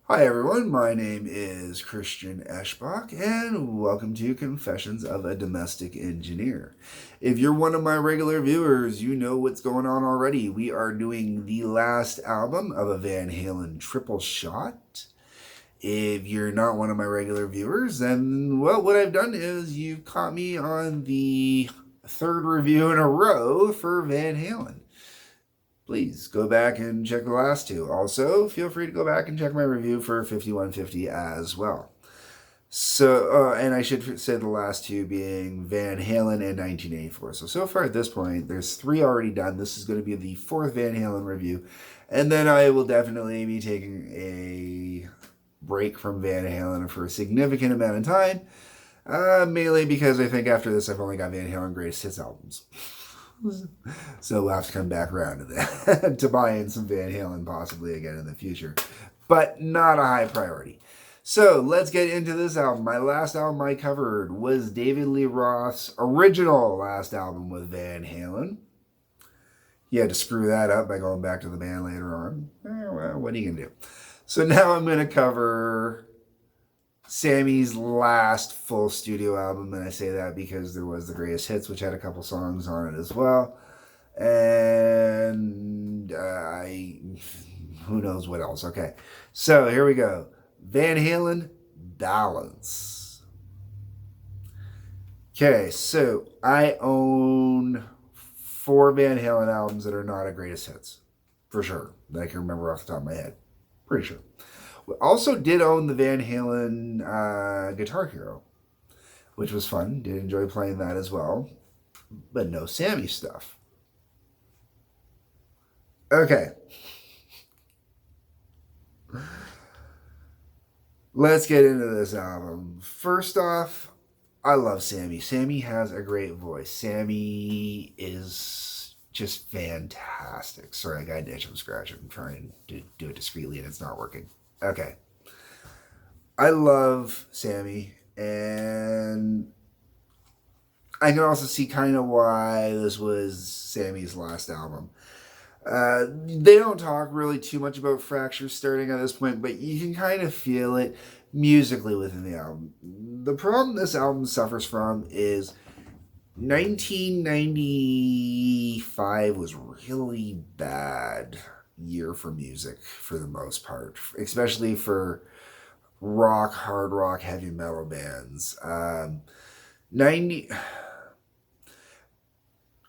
Hi everyone, my name is Christian Eschbach and welcome to Confessions of a Domestic Engineer. If you're one of my regular viewers, you know what's going on already. We are doing the last album of a Van Halen triple shot. If you're not one of my regular viewers, then, well, what I've done is you've caught me on the third review in a row for Van Halen. Please go back and check the last two. Also, feel free to go back and check my review for 5150 as well. And I should say the last two being Van Halen and 1984. So far at this point, there's three already done. This is going to be the fourth Van Halen review. And then I will definitely be taking a break from Van Halen for a significant amount of time. Mainly because I think after this, I've only got Van Halen Greatest Hits albums. So we'll have to come back around to that to buy in some Van Halen possibly again in the future, but not a high priority. So let's get into this album. My last album I covered was David Lee Roth's original last album with Van Halen. He had to screw that up by going back to the band later on. Well, what are you going to do? So now I'm going to cover Sammy's last full studio album, and I say that because there was the Greatest Hits, which had a couple songs on it as well, and who knows what else. Okay, so here we go. Van Halen, Balance. Okay, so I own 4 Van Halen albums that are not a Greatest Hits, for sure, that I can remember off the top of my head. Pretty sure. We also did own the Van Halen Guitar Hero, which was fun. Did enjoy playing that as well. But no Sammy stuff. Okay. Let's get into this album. First off, I love Sammy. Sammy has a great voice. Sammy is just fantastic. Sorry, I got an itch from scratch. I'm trying to do it discreetly and it's not working. Okay. I love Sammy, and I can also see kind of why this was Sammy's last album. They don't talk really too much about Fracture starting at this point, but you can kind of feel it musically within the album. The problem this album suffers from is 1995 was really bad year for music for the most part, especially for rock, hard rock, heavy metal bands. 90,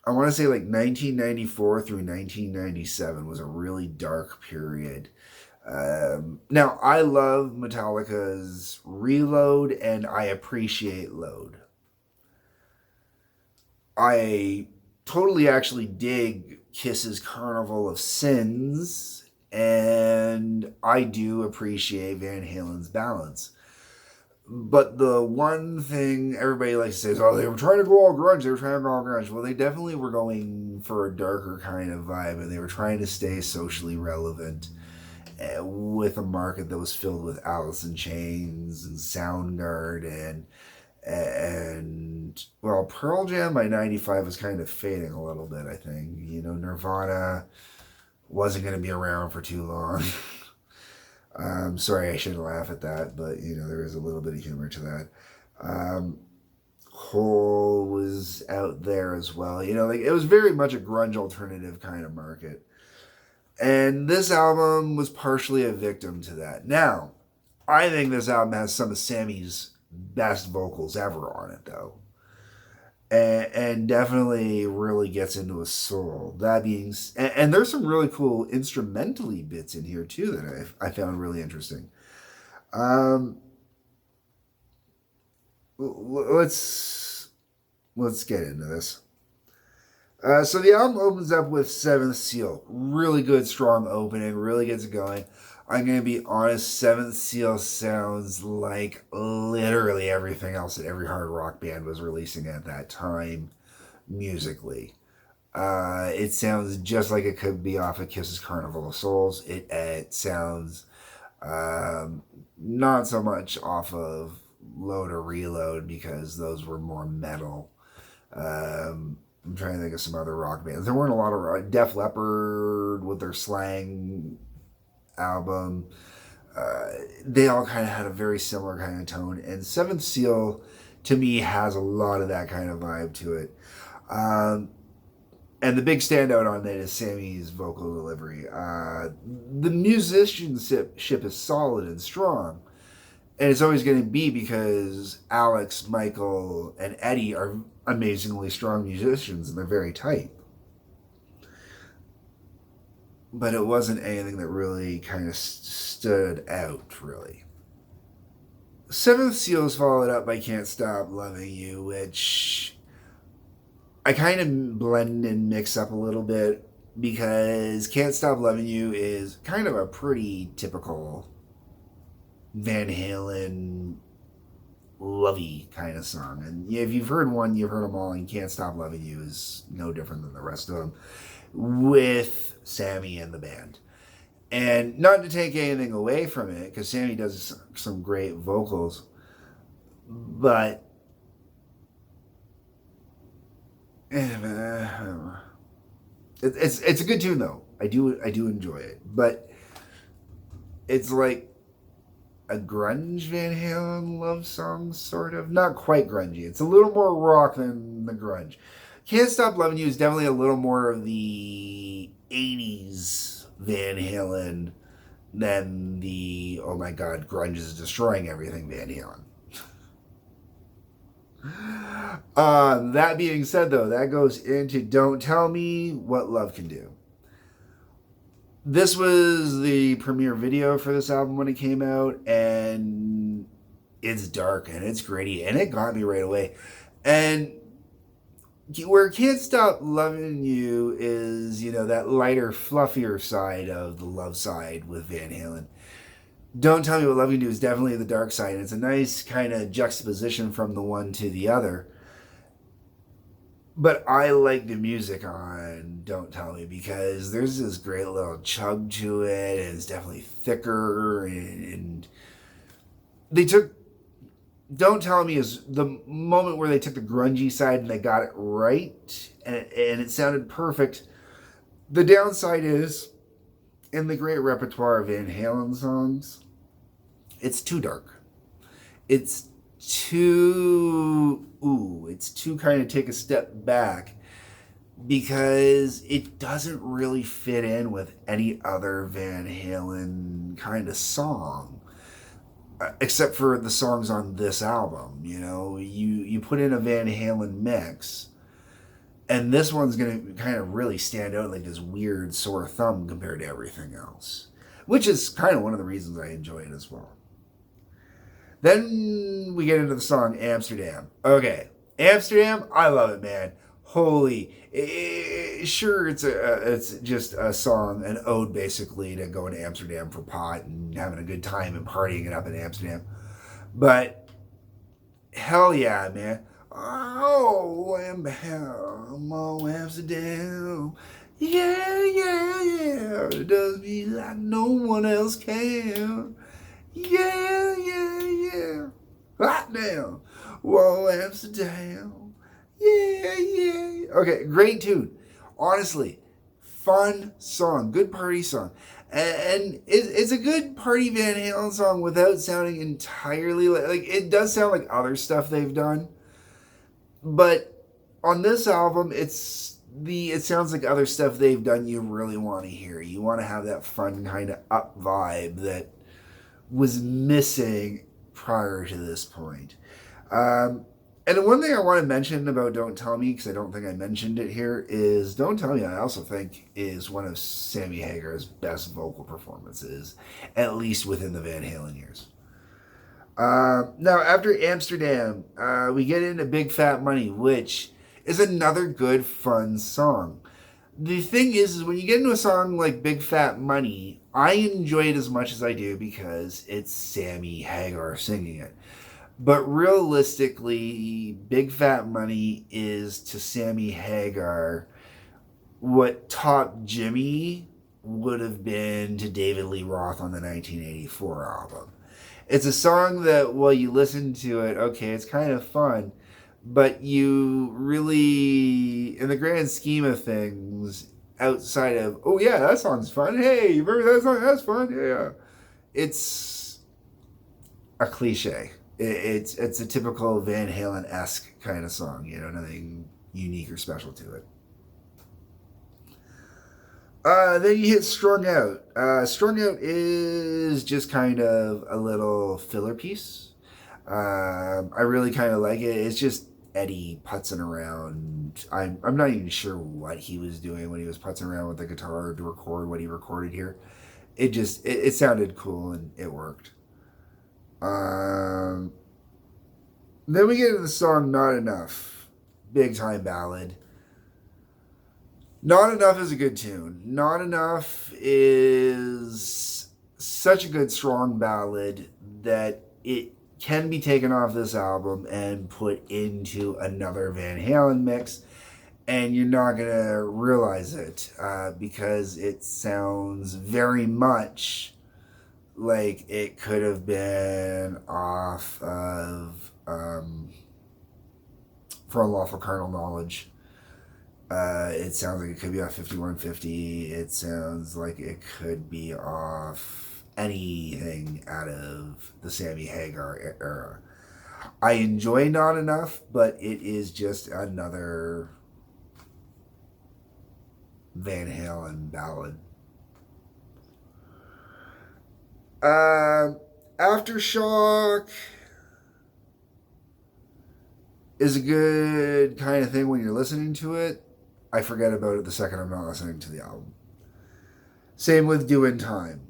I want to say like 1994 through 1997 was a really dark period. Now, I love Metallica's Reload and I appreciate Load. I totally actually dig Kiss's Carnival of Sins, and I do appreciate Van Halen's Balance. But the one thing everybody likes to say is, oh, they were trying to go all grunge. They were trying to go all grunge. Well, they definitely were going for a darker kind of vibe, and they were trying to stay socially relevant with a market that was filled with Alice in Chains and Soundgarden and well, Pearl Jam by 95 was kind of fading a little bit, I think. Nirvana wasn't going to be around for too long. Sorry, I shouldn't laugh at that, but, there is a little bit of humor to that. Hole was out there as well. It was very much a grunge alternative kind of market. And this album was partially a victim to that. Now, I think this album has some of Sammy's best vocals ever on it, though, and definitely really gets into his soul. That being, and there's some really cool instrumentally bits in here too that I found really interesting. Let's get into this. So the album opens up with Seventh Seal. Really good, strong opening. Really gets it going. I'm going to be honest, Seventh Seal sounds like literally everything else that every hard rock band was releasing at that time musically. It sounds just like it could be off of Kiss's Carnival of Souls. It sounds not so much off of Load or Reload because those were more metal. I'm trying to think of some other rock bands. There weren't a lot of Def Leppard with their Slang album. they all kind of had a very similar kind of tone. And Seventh Seal, to me, has a lot of that kind of vibe to it. And the big standout on it is Sammy's vocal delivery. The musicianship is solid and strong. And it's always going to be because Alex, Michael, and Eddie are amazingly strong musicians and they're very tight. But it wasn't anything that really kind of stood out, really. Seventh Seal is followed up by Can't Stop Loving You, which I kind of blend and mix up a little bit because Can't Stop Loving You is kind of a pretty typical Van Halen lovey kind of song. And if you've heard one, you've heard them all, and Can't Stop Loving You is no different than the rest of them with Sammy and the band. And not to take anything away from it, because Sammy does some great vocals, but it's a good tune though. I do enjoy it, but it's like a grunge Van Halen love song, sort of. Not quite grungy. It's a little more rock than the grunge. Can't Stop Loving You is definitely a little more of the 80s Van Halen than the, oh my god, grunge is destroying everything Van Halen. That being said, though, that goes into Don't Tell Me What Love Can Do. This was the premiere video for this album when it came out, and it's dark and it's gritty, and it got me right away. And where Can't Stop Loving You is, that lighter, fluffier side of the love side with Van Halen. Don't Tell Me What Love Can Do is definitely the dark side. It's a nice kind of juxtaposition from the one to the other. But I like the music on Don't Tell Me because there's this great little chug to it, and it's definitely thicker. And they took Don't Tell Me is the moment where they took the grungy side and they got it right, and it sounded perfect. The downside is, in the great repertoire of Van Halen songs, it's too dark. It's too kind of take a step back because it doesn't really fit in with any other Van Halen kind of song, except for the songs on this album. You put in a Van Halen mix, and this one's going to kind of really stand out like this weird sore thumb compared to everything else, which is kind of one of the reasons I enjoy it as well. Then we get into the song Amsterdam. Okay, Amsterdam, I love it, man. Holy, sure, it's just a song, an ode basically to going to Amsterdam for pot and having a good time and partying it up in Amsterdam. But hell yeah, man. Oh, Amsterdam. Yeah, it does me like no one else can. Yeah. Hot damn. Whoa, Amsterdam. Yeah. Okay, great tune. Honestly, fun song. Good party song. And it's a good party Van Halen song without sounding entirely like it does sound like other stuff they've done. But on this album, it sounds like other stuff they've done you really want to hear. You want to have that fun kind of up vibe that was missing prior to this point. And the one thing I want to mention about Don't Tell Me, because I don't think I mentioned it here, is Don't Tell Me I also think is one of Sammy Hagar's best vocal performances, at least within the Van Halen years. Now, after Amsterdam, we get into Big Fat Money, which is another good, fun song. The thing is when you get into a song like Big Fat Money, I enjoy it as much as I do because it's Sammy Hagar singing it. But realistically, Big Fat Money is to Sammy Hagar what Top Jimmy would have been to David Lee Roth on the 1984 album. It's a song that, while you listen to it, okay, it's kind of fun, but you really, in the grand scheme of things, outside of, oh yeah, that song's fun. Hey, you remember that song? That's fun. Yeah. It's a cliche. It's a typical Van Halen-esque kind of song, nothing unique or special to it. Then you hit Strung Out. Strung Out is just kind of a little filler piece. I really kind of like it. It's just Eddie putzing around. I'm not even sure what he was doing when he was putzing around with the guitar to record what he recorded here. It sounded cool and it worked. Um, then we get into the song Not Enough. Big time ballad. Not Enough is a good tune. Not Enough is such a good, strong ballad that it can be taken off this album and put into another Van Halen mix, and you're not going to realize it because it sounds very much like it could have been off of For Unlawful Carnal Knowledge. It sounds like it could be off 5150. It sounds like it could be off anything out of the Sammy Hagar era. I enjoy Not Enough, but it is just another Van Halen ballad. Aftershock is a good kind of thing when you're listening to it. I forget about it the second I'm not listening to the album. Same with Doing Time.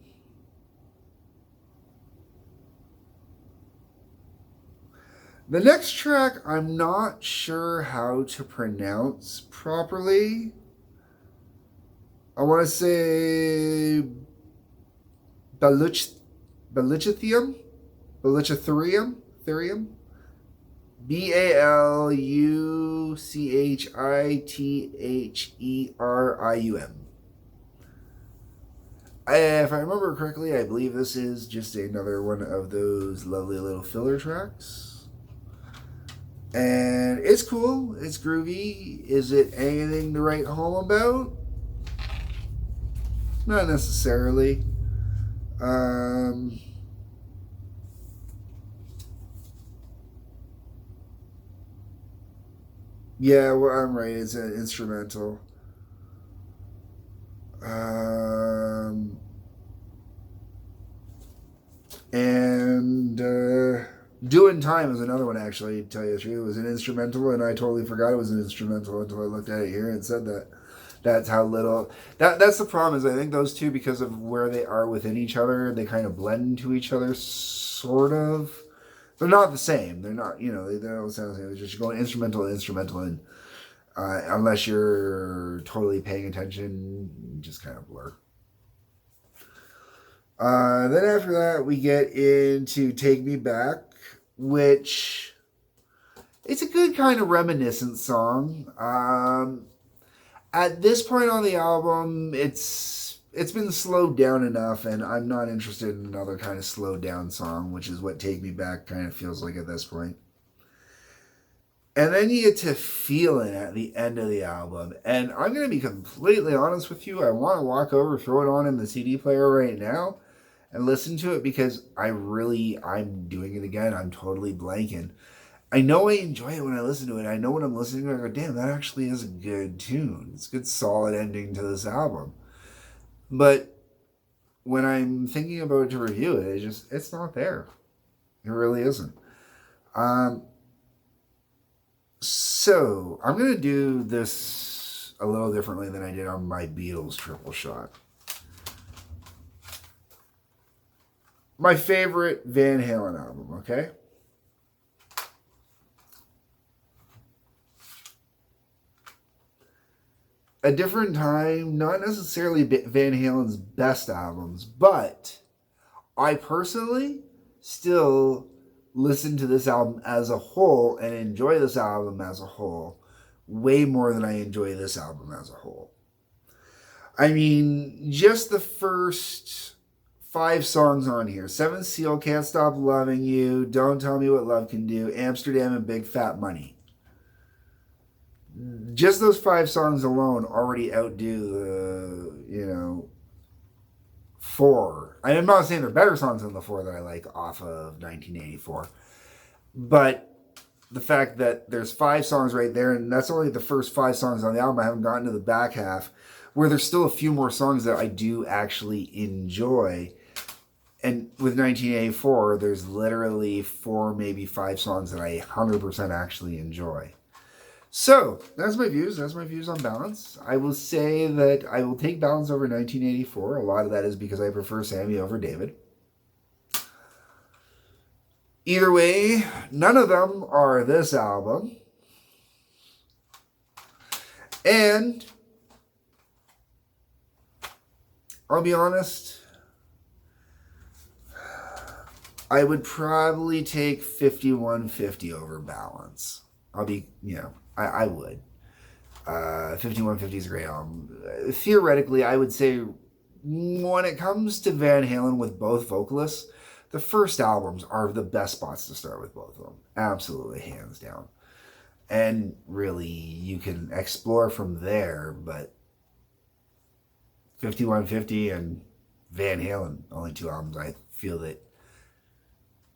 The next track, I'm not sure how to pronounce properly. I want to say Baluchithium? Baluchitherium? Baluchitherium. If I remember correctly, I believe this is just another one of those lovely little filler tracks. And it's cool. It's groovy. Is it anything to write home about? Not necessarily. Yeah, well, I'm right. It's an instrumental. And Doing Time is another one, actually, to tell you the truth. It was an instrumental, and I totally forgot it was an instrumental until I looked at it here and said that. That's how little... That's the problem, is I think those two, because of where they are within each other, they kind of blend into each other, sort of. They're not the same. They're not, they don't sound the same. It's just going instrumental to instrumental, and unless you're totally paying attention, you just kind of blur. Then after that, we get into Take Me Back, which it's a good kind of reminiscent song. At this point on the album, it's been slowed down enough, and I'm not interested in another kind of slowed down song, which is what Take Me Back kind of feels like at this point. And then you get to Feelin' at the end of the album. And I'm going to be completely honest with you. I want to walk over, throw it on in the CD player right now, and listen to it because I'm doing it again. I'm totally blanking. I know I enjoy it when I listen to it. I know when I'm listening to it, I go, damn, that actually is a good tune. It's a good, solid ending to this album. But when I'm thinking about it to review it, it's not there. It really isn't. So, I'm going to do this a little differently than I did on my Beatles triple shot. My favorite Van Halen album, okay? A Different Time, not necessarily Van Halen's best albums, but I personally still listen to this album as a whole and enjoy this album as a whole way more than I enjoy this album as a whole. I mean, just the first 5 songs on here: Seventh Seal, Can't Stop Loving You, Don't Tell Me What Love Can Do, Amsterdam, and Big Fat Money. Just those 5 songs alone already outdo the, 4. I'm not saying they're better songs than the 4 that I like off of 1984. But the fact that there's 5 songs right there, and that's only the first 5 songs on the album. I haven't gotten to the back half, where there's still a few more songs that I do actually enjoy. And with 1984, there's literally 4, maybe 5 songs that I 100% actually enjoy. So, that's my views. That's my views on Balance. I will say that I will take Balance over 1984. A lot of that is because I prefer Sammy over David. Either way, none of them are this album. And I'll be honest, I would probably take 5150 over Balance. I would. 5150 is a great album. Theoretically, I would say when it comes to Van Halen with both vocalists, the first albums are the best spots to start with both of them. Absolutely, hands down. And really, you can explore from there, but 5150 and Van Halen, only 2 albums I feel that,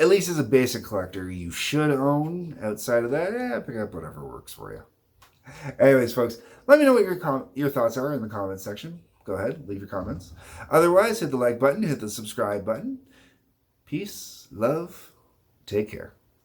at least as a basic collector, you should own. Outside of that, pick up whatever works for you. Anyways, folks, let me know what your thoughts are in the comments section. Go ahead, leave your comments. Otherwise, hit the like button, hit the subscribe button. Peace, love, take care.